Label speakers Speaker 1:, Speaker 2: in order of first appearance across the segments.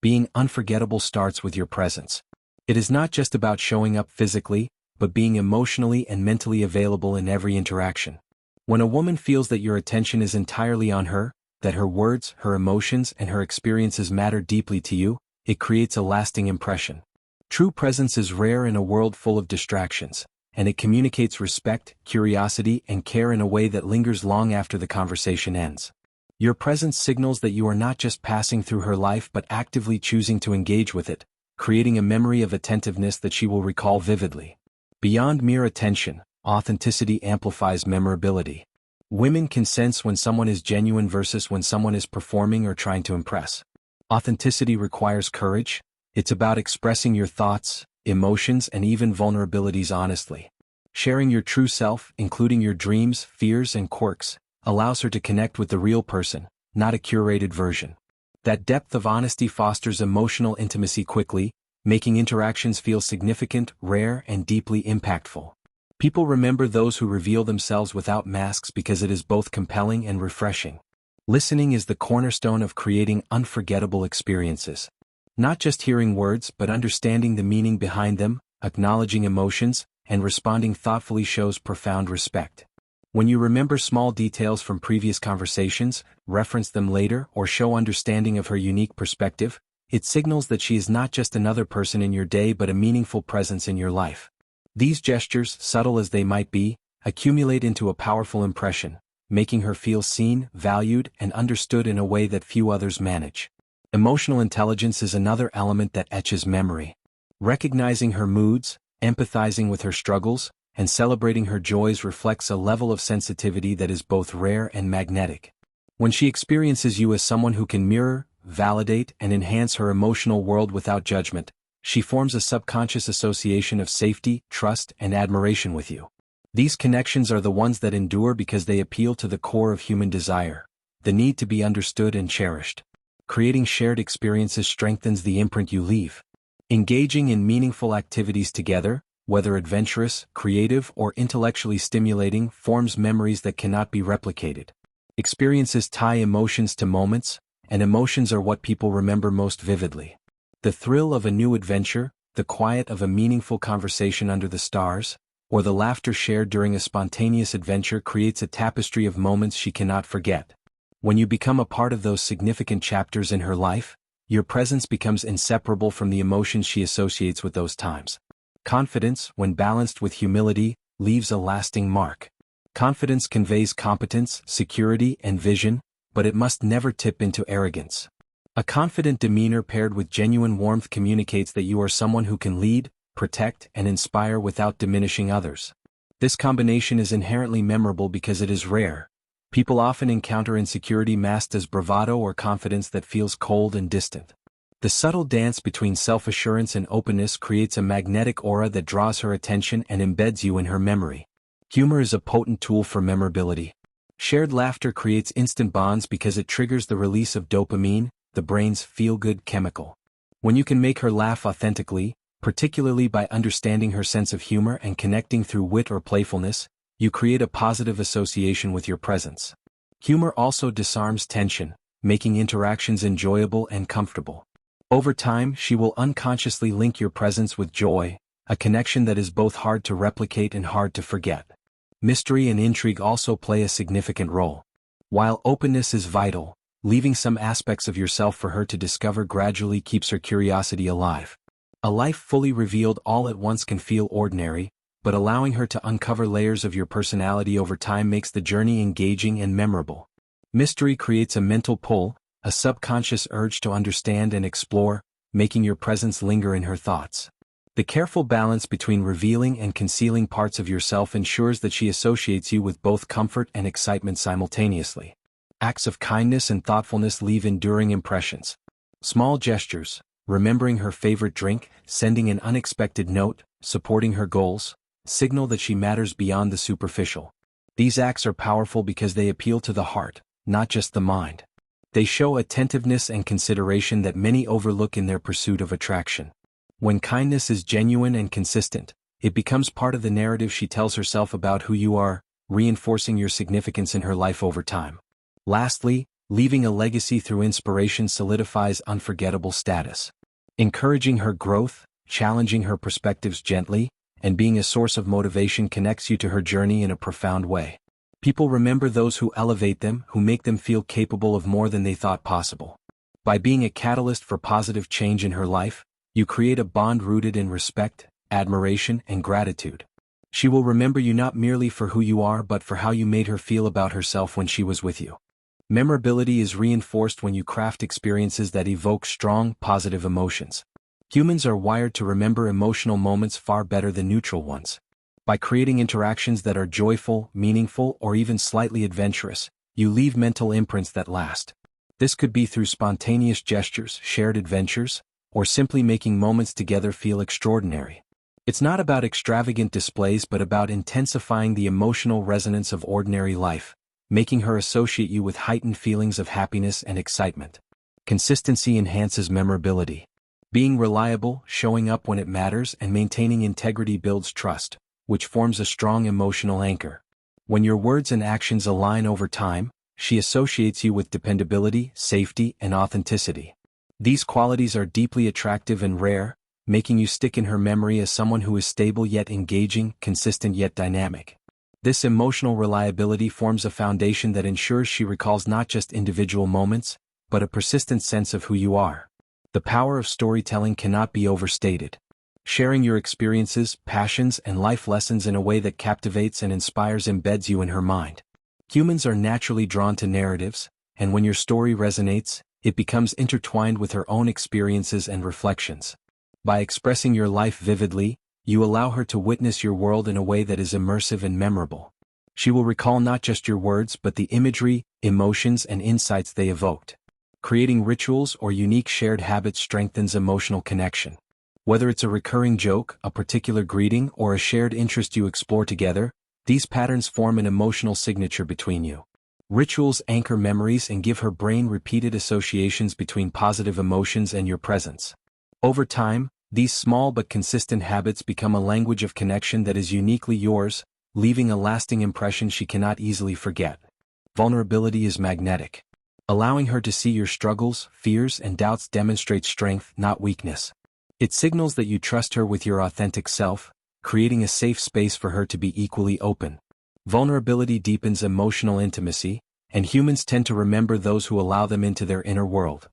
Speaker 1: Being unforgettable starts with your presence. It is not just about showing up physically, but being emotionally and mentally available in every interaction. When a woman feels that your attention is entirely on her, that her words, her emotions, and her experiences matter deeply to you, it creates a lasting impression. True presence is rare in a world full of distractions, and it communicates respect, curiosity, and care in a way that lingers long after the conversation ends. Your presence signals that you are not just passing through her life but actively choosing to engage with it, creating a memory of attentiveness that she will recall vividly. Beyond mere attention, authenticity amplifies memorability. Women can sense when someone is genuine versus when someone is performing or trying to impress. Authenticity requires courage. It's about expressing your thoughts, emotions, and even vulnerabilities honestly. Sharing your true self, including your dreams, fears, and quirks, allows her to connect with the real person, not a curated version. That depth of honesty fosters emotional intimacy quickly, making interactions feel significant, rare, and deeply impactful. People remember those who reveal themselves without masks because it is both compelling and refreshing. Listening is the cornerstone of creating unforgettable experiences. Not just hearing words but understanding the meaning behind them, acknowledging emotions, and responding thoughtfully shows profound respect. When you remember small details from previous conversations, reference them later, or show understanding of her unique perspective, it signals that she is not just another person in your day but a meaningful presence in your life. These gestures, subtle as they might be, accumulate into a powerful impression, making her feel seen, valued, and understood in a way that few others manage. Emotional intelligence is another element that etches memory. Recognizing her moods, empathizing with her struggles, and celebrating her joys reflects a level of sensitivity that is both rare and magnetic. When she experiences you as someone who can mirror, validate, and enhance her emotional world without judgment, she forms a subconscious association of safety, trust, and admiration with you. These connections are the ones that endure because they appeal to the core of human desire, the need to be understood and cherished. Creating shared experiences strengthens the imprint you leave. Engaging in meaningful activities together, whether adventurous, creative, or intellectually stimulating, forms memories that cannot be replicated. Experiences tie emotions to moments, and emotions are what people remember most vividly. The thrill of a new adventure, the quiet of a meaningful conversation under the stars, or the laughter shared during a spontaneous adventure creates a tapestry of moments she cannot forget. When you become a part of those significant chapters in her life, your presence becomes inseparable from the emotions she associates with those times. Confidence, when balanced with humility, leaves a lasting mark. Confidence conveys competence, security, and vision, but it must never tip into arrogance. A confident demeanor paired with genuine warmth communicates that you are someone who can lead, protect, and inspire without diminishing others. This combination is inherently memorable because it is rare. People often encounter insecurity masked as bravado or confidence that feels cold and distant. The subtle dance between self-assurance and openness creates a magnetic aura that draws her attention and embeds you in her memory. Humor is a potent tool for memorability. Shared laughter creates instant bonds because it triggers the release of dopamine, the brain's feel-good chemical. When you can make her laugh authentically, particularly by understanding her sense of humor and connecting through wit or playfulness, you create a positive association with your presence. Humor also disarms tension, making interactions enjoyable and comfortable. Over time, she will unconsciously link your presence with joy, a connection that is both hard to replicate and hard to forget. Mystery and intrigue also play a significant role. While openness is vital, leaving some aspects of yourself for her to discover gradually keeps her curiosity alive. A life fully revealed all at once can feel ordinary, but allowing her to uncover layers of your personality over time makes the journey engaging and memorable. Mystery creates a mental pull, a subconscious urge to understand and explore, making your presence linger in her thoughts. The careful balance between revealing and concealing parts of yourself ensures that she associates you with both comfort and excitement simultaneously. Acts of kindness and thoughtfulness leave enduring impressions. Small gestures, remembering her favorite drink, sending an unexpected note, supporting her goals, signal that she matters beyond the superficial. These acts are powerful because they appeal to the heart, not just the mind. They show attentiveness and consideration that many overlook in their pursuit of attraction. When kindness is genuine and consistent, it becomes part of the narrative she tells herself about who you are, reinforcing your significance in her life over time. Lastly, Leaving a legacy through inspiration solidifies unforgettable status. Encouraging her growth, challenging her perspectives gently, and being a source of motivation connects you to her journey in a profound way. People remember those who elevate them, who make them feel capable of more than they thought possible. By being a catalyst for positive change in her life, you create a bond rooted in respect, admiration, and gratitude. She will remember you not merely for who you are but for how you made her feel about herself when she was with you. Memorability is reinforced when you craft experiences that evoke strong, positive emotions. Humans are wired to remember emotional moments far better than neutral ones. By creating interactions that are joyful, meaningful, or even slightly adventurous, you leave mental imprints that last. This could be through spontaneous gestures, shared adventures, or simply making moments together feel extraordinary. It's not about extravagant displays but about intensifying the emotional resonance of ordinary life, making her associate you with heightened feelings of happiness and excitement. Consistency enhances memorability. Being reliable, showing up when it matters, and maintaining integrity builds trust, which forms a strong emotional anchor. When your words and actions align over time, she associates you with dependability, safety, and authenticity. These qualities are deeply attractive and rare, making you stick in her memory as someone who is stable yet engaging, consistent yet dynamic. This emotional reliability forms a foundation that ensures she recalls not just individual moments, but a persistent sense of who you are. The power of storytelling cannot be overstated. Sharing your experiences, passions, and life lessons in a way that captivates and inspires embeds you in her mind. Humans are naturally drawn to narratives, and when your story resonates, it becomes intertwined with her own experiences and reflections. By expressing your life vividly, you allow her to witness your world in a way that is immersive and memorable. She will recall not just your words but the imagery, emotions, and insights they evoked. Creating rituals or unique shared habits strengthens emotional connection. Whether it's a recurring joke, a particular greeting, or a shared interest you explore together, these patterns form an emotional signature between you. Rituals anchor memories and give her brain repeated associations between positive emotions and your presence. Over time, these small but consistent habits become a language of connection that is uniquely yours, leaving a lasting impression she cannot easily forget. Vulnerability is magnetic. Allowing her to see your struggles, fears, and doubts demonstrates strength, not weakness. It signals that you trust her with your authentic self, creating a safe space for her to be equally open. Vulnerability deepens emotional intimacy, and humans tend to remember those who allow them into their inner world.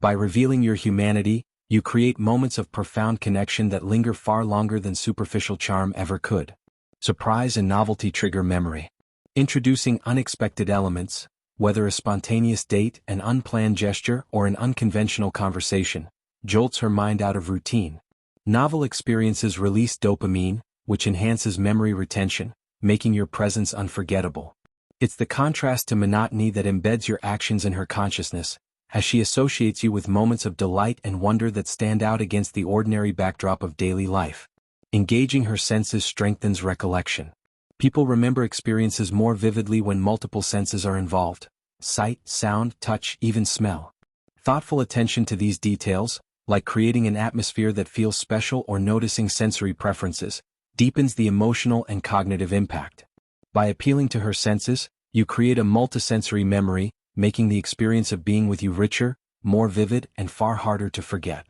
Speaker 1: By revealing your humanity, you create moments of profound connection that linger far longer than superficial charm ever could. Surprise and novelty trigger memory. Introducing unexpected elements, whether a spontaneous date, an unplanned gesture, or an unconventional conversation, jolts her mind out of routine. Novel experiences release dopamine, which enhances memory retention, making your presence unforgettable. It's the contrast to monotony that embeds your actions in her consciousness, as she associates you with moments of delight and wonder that stand out against the ordinary backdrop of daily life. Engaging her senses strengthens recollection. People remember experiences more vividly when multiple senses are involved: sight, sound, touch, even smell. Thoughtful attention to these details, like creating an atmosphere that feels special or noticing sensory preferences, deepens the emotional and cognitive impact. By appealing to her senses, you create a multisensory memory, making the experience of being with you richer, more vivid, and far harder to forget.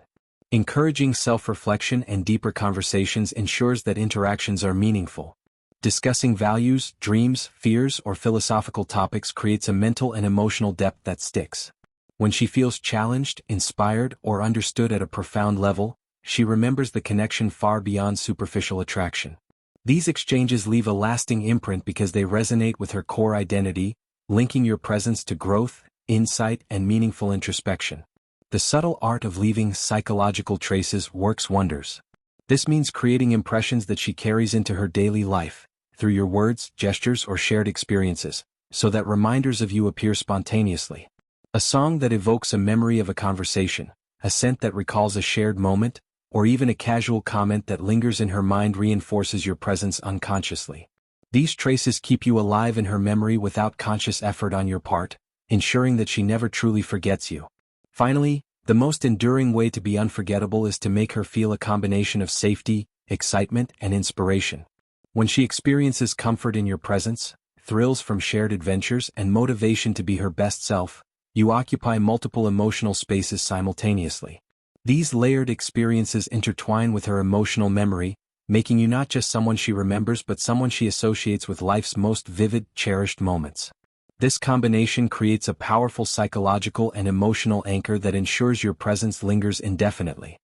Speaker 1: Encouraging self-reflection and deeper conversations ensures that interactions are meaningful. Discussing values, dreams, fears, or philosophical topics creates a mental and emotional depth that sticks. When she feels challenged, inspired, or understood at a profound level, she remembers the connection far beyond superficial attraction. These exchanges leave a lasting imprint because they resonate with her core identity, linking your presence to growth, insight, and meaningful introspection. The subtle art of leaving psychological traces works wonders. This means creating impressions that she carries into her daily life, through your words, gestures, or shared experiences, so that reminders of you appear spontaneously. A song that evokes a memory of a conversation, a scent that recalls a shared moment, or even a casual comment that lingers in her mind reinforces your presence unconsciously. These traces keep you alive in her memory without conscious effort on your part, ensuring that she never truly forgets you. Finally, the most enduring way to be unforgettable is to make her feel a combination of safety, excitement, and inspiration. When she experiences comfort in your presence, thrills from shared adventures, and motivation to be her best self, You occupy multiple emotional spaces simultaneously. These layered experiences intertwine with her emotional memory, making you not just someone she remembers but someone she associates with life's most vivid, cherished moments. This combination creates a powerful psychological and emotional anchor that ensures your presence lingers indefinitely.